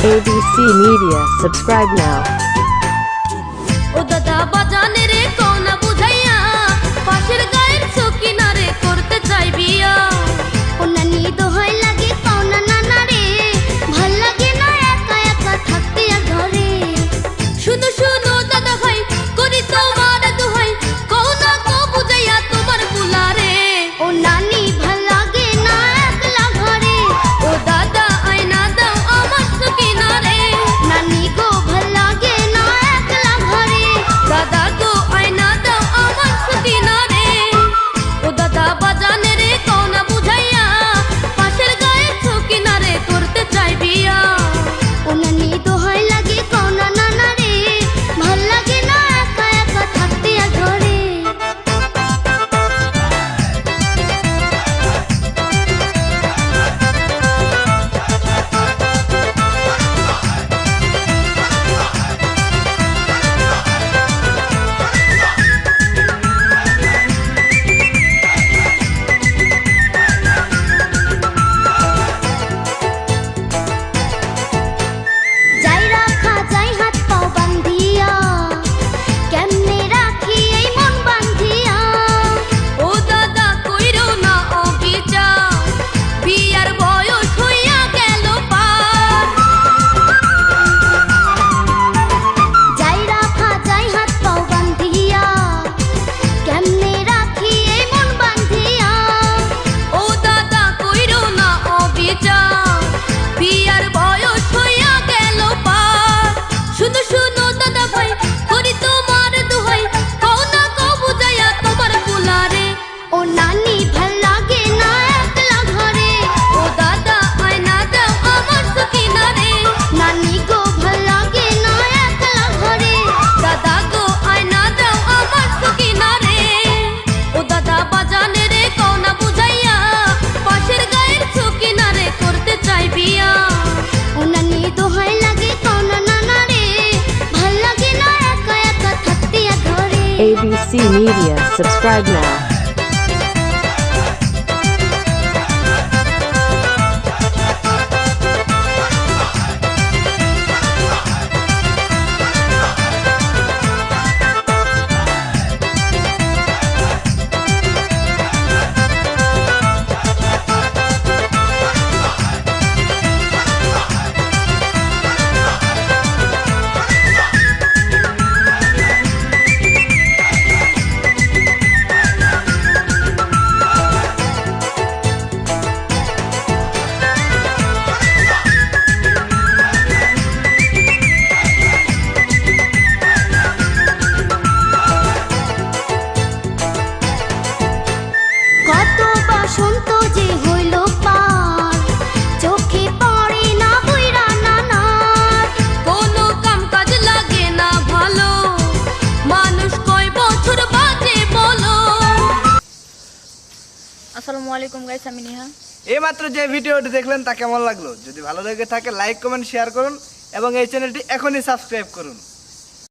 ABC Media. Subscribe now. ও দাদা বাজানে রে কোনা বুঝাইয়া পাশের গায়ের সকিনা রে করতে চাই বিয়া ও নানি দোহাই লাগে পাওনা নানা রে ভাল লাগে না একা একা থাকতে আর ঘরে শুনো শুনো দাদা ভাই করি তোমার দোহাই কোনা কো বুঝাইয়া তোমার বুলারে ও নানি ভাল লাগে না একলা ঘরে ও দাদা আয়না দাও আমার সকিনা রে নানি গো ভাল লাগে না একলা ঘরে দাদা গো আয়না দাও আমার সকিনা রে ও দাদা বাজানে রে কোনা বুঝাইয়া পাশের গায়ের সকিনা রে করতে চাই বিয়া ও নানি দোহাই লাগে পাওনা নানা রে ভাল লাগে না একা একা থাকতে আর ঘরে যাই রাখা যাই হাত পাও বান্ধিয়া কেমনে রাখি এই মন বান্ধিয়া ও দাদা কইরো না অবিচার বিয়ার বয়স হইয়া গেল পার যাই রাখা যাই হাত পাও বান্ধিয়া কেমনে রাখি এই মন বান্ধিয়া ও দাদা কইরো না অবিচার বিয়ার বয়স হইয়া গেল পার শুনো শুনো দাদা ভাই করি তোমার দোহাই কও না কও বুঝাইয়া তোমার বুলারে ও নানি ভাল লাগে না একলা ঘরে ও দাদা আয়না দাও আমার সকিনা রে নানি গো ভাল লাগে না একলা ঘরে দাদা গো আয়না দাও আমার সকিনা রে ও দাদা বাজানে রে কোনা বুঝাইয়া পাশের গায়ের সকিনা রে করতে চাই বিয়া ও নানি দোহাই লাগে পাওনা নানা রে ভাল লাগে না একা একা থাকতে আর ঘরে ABC Media. Subscribe now. কত বসন্ত যে হইল পার চোখে পড়ে না বইরা নানার কোনো কাম কাজ লাগে না ভালো মানুষ কয় বছর বাজে বলো আসসালামু আলাইকুম গাইস, আমি নেহা। এইমাত্র যে ভিডিওটি দেখলেন তা কেমন লাগলো? যদি ভালো লেগে থাকে লাইক কমেন্ট শেয়ার করুন এবং এই চ্যানেলটি এখনই সাবস্ক্রাইব করুন।